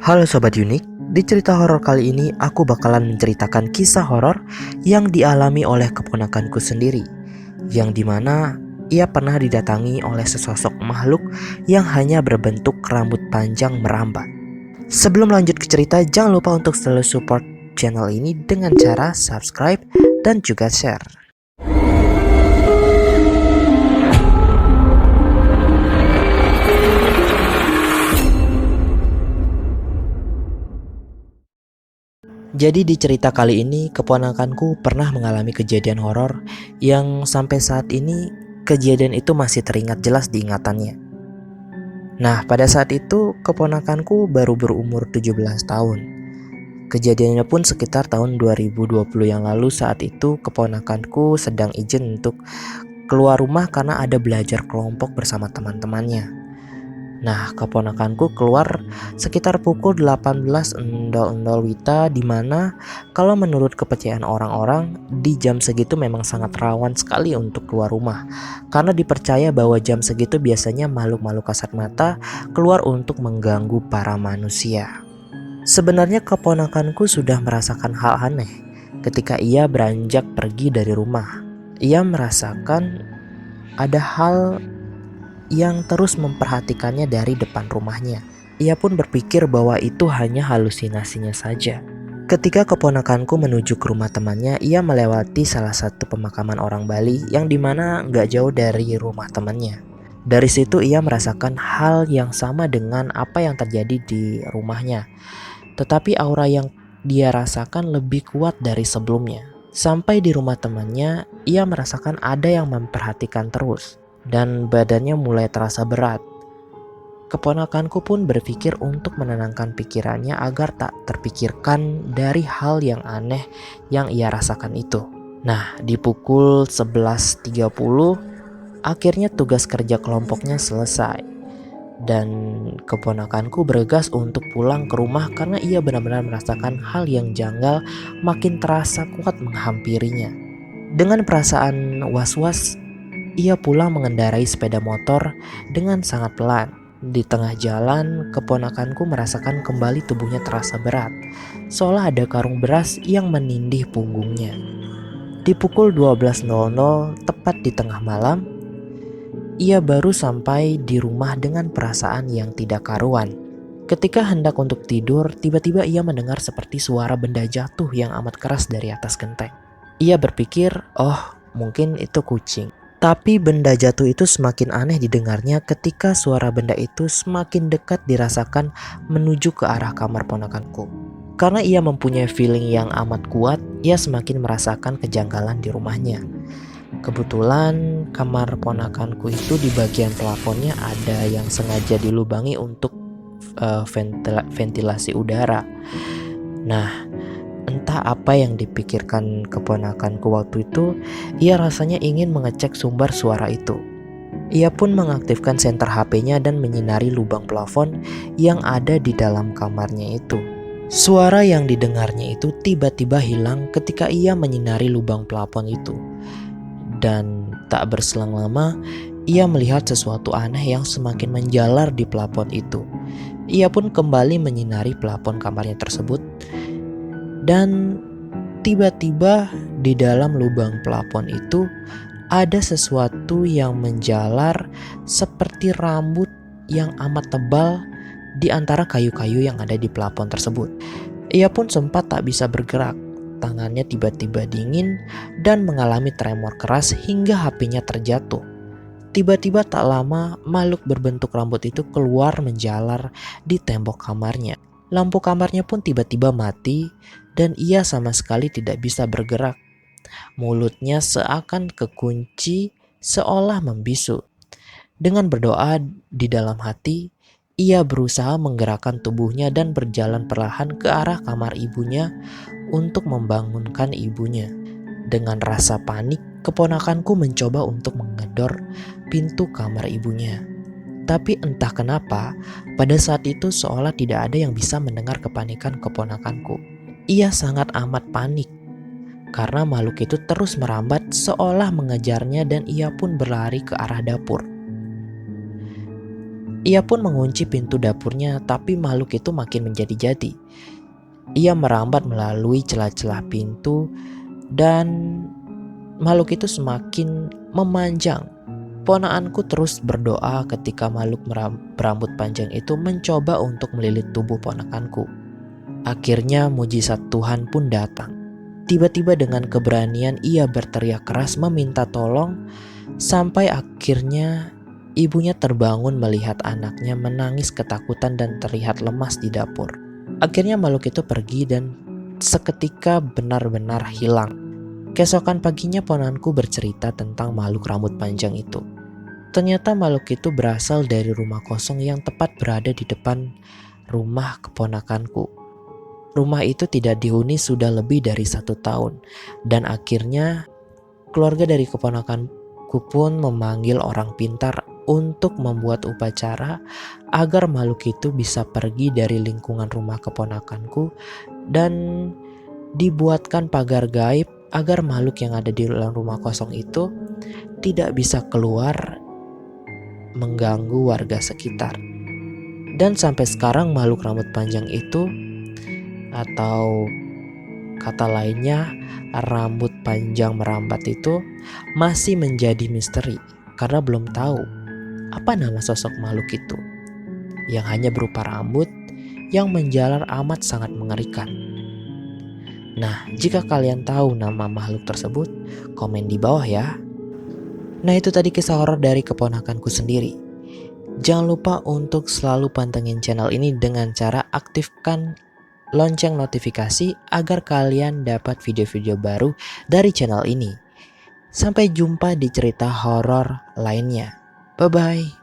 Halo Sobat Unik, di cerita horor kali ini aku bakalan menceritakan kisah horor yang dialami oleh keponakanku sendiri, yang dimana ia pernah didatangi oleh sesosok makhluk yang hanya berbentuk rambut panjang merambat. Sebelum lanjut ke cerita, jangan lupa untuk selalu support channel ini dengan cara subscribe dan juga share. Jadi di cerita kali ini keponakanku pernah mengalami kejadian horor yang sampai saat ini kejadian itu masih teringat jelas di ingatannya. Nah, pada saat itu keponakanku baru berumur 17 tahun. Kejadiannya pun sekitar tahun 2020 yang lalu. Saat itu keponakanku sedang izin untuk keluar rumah karena ada belajar kelompok bersama teman-temannya. Nah, keponakanku keluar sekitar pukul 18.00 WITA, di mana kalau menurut kepercayaan orang-orang di jam segitu memang sangat rawan sekali untuk keluar rumah, karena dipercaya bahwa jam segitu biasanya makhluk-makhluk kasat mata keluar untuk mengganggu para manusia. Sebenarnya keponakanku sudah merasakan hal aneh ketika ia beranjak pergi dari rumah. Ia merasakan ada hal yang terus memperhatikannya dari depan rumahnya. Ia pun berpikir bahwa itu hanya halusinasinya saja. Ketika keponakanku menuju ke rumah temannya, ia melewati salah satu pemakaman orang Bali yang dimana gak jauh dari rumah temannya. Dari situ ia merasakan hal yang sama dengan apa yang terjadi di rumahnya. Tetapi aura yang dia rasakan lebih kuat dari sebelumnya. Sampai di rumah temannya, ia merasakan ada yang memperhatikan terus. Dan badannya mulai terasa berat. Keponakanku pun berpikir untuk menenangkan pikirannya agar tak terpikirkan dari hal yang aneh yang ia rasakan itu. Nah, di pukul 11.30 akhirnya tugas kerja kelompoknya selesai. Dan keponakanku bergegas untuk pulang ke rumah karena ia benar-benar merasakan hal yang janggal makin terasa kuat menghampirinya. Dengan perasaan was-was, ia pulang mengendarai sepeda motor dengan sangat pelan. Di tengah jalan, keponakanku merasakan kembali tubuhnya terasa berat, seolah ada karung beras yang menindih punggungnya. Di pukul 12.00, tepat di tengah malam, ia baru sampai di rumah dengan perasaan yang tidak karuan. Ketika hendak untuk tidur, tiba-tiba ia mendengar seperti suara benda jatuh yang amat keras dari atas genteng. Ia berpikir, oh mungkin itu kucing. Tapi benda jatuh itu semakin aneh didengarnya ketika suara benda itu semakin dekat dirasakan menuju ke arah kamar ponakanku. Karena ia mempunyai feeling yang amat kuat, ia semakin merasakan kejanggalan di rumahnya. Kebetulan kamar ponakanku itu di bagian plafonnya ada yang sengaja dilubangi untuk ventilasi udara. Nah, entah apa yang dipikirkan keponakanku waktu itu, ia rasanya ingin mengecek sumber suara itu. Ia pun mengaktifkan senter HP-nya dan menyinari lubang plafon yang ada di dalam kamarnya itu. Suara yang didengarnya itu tiba-tiba hilang ketika ia menyinari lubang plafon itu. Dan tak berselang lama, ia melihat sesuatu aneh yang semakin menjalar di plafon itu. Ia pun kembali menyinari plafon kamarnya tersebut. Dan tiba-tiba di dalam lubang plafon itu ada sesuatu yang menjalar seperti rambut yang amat tebal di antara kayu-kayu yang ada di plafon tersebut. Ia pun sempat tak bisa bergerak. Tangannya tiba-tiba dingin dan mengalami tremor keras hingga HP-nya terjatuh. Tiba-tiba tak lama makhluk berbentuk rambut itu keluar menjalar di tembok kamarnya. Lampu kamarnya pun tiba-tiba mati dan ia sama sekali tidak bisa bergerak. Mulutnya seakan kekunci, seolah membisu. Dengan berdoa di dalam hati, ia berusaha menggerakkan tubuhnya dan berjalan perlahan ke arah kamar ibunya untuk membangunkan ibunya. Dengan rasa panik, keponakanku mencoba untuk menggedor pintu kamar ibunya. Tapi entah kenapa, pada saat itu seolah tidak ada yang bisa mendengar kepanikan keponakanku. Ia sangat amat panik karena makhluk itu terus merambat seolah mengejarnya dan ia pun berlari ke arah dapur. Ia pun mengunci pintu dapurnya, tapi makhluk itu makin menjadi-jadi. Ia merambat melalui celah-celah pintu dan makhluk itu semakin memanjang. Ponakanku terus berdoa ketika makhluk berambut panjang itu mencoba untuk melilit tubuh ponakanku. Akhirnya mujizat Tuhan pun datang. Tiba-tiba dengan keberanian ia berteriak keras meminta tolong, sampai akhirnya ibunya terbangun melihat anaknya menangis ketakutan dan terlihat lemas di dapur. Akhirnya makhluk itu pergi dan seketika benar-benar hilang. Keesokan paginya ponakanku bercerita tentang makhluk rambut panjang itu. Ternyata makhluk itu berasal dari rumah kosong yang tepat berada di depan rumah keponakanku. Rumah itu tidak dihuni sudah lebih dari 1 tahun. Dan akhirnya keluarga dari keponakanku pun memanggil orang pintar untuk membuat upacara agar makhluk itu bisa pergi dari lingkungan rumah keponakanku, dan dibuatkan pagar gaib agar makhluk yang ada di dalam rumah kosong itu tidak bisa keluar mengganggu warga sekitar. Dan sampai sekarang makhluk rambut panjang itu, atau kata lainnya rambut panjang merambat itu, masih menjadi misteri karena belum tahu apa nama sosok makhluk itu yang hanya berupa rambut yang menjalar amat sangat mengerikan. Nah, jika kalian tahu nama makhluk tersebut, komen di bawah ya. Nah, itu tadi kisah horor dari keponakanku sendiri. Jangan lupa untuk selalu pantengin channel ini dengan cara aktifkan lonceng notifikasi agar kalian dapat video-video baru dari channel ini. Sampai jumpa di cerita horor lainnya. Bye-bye.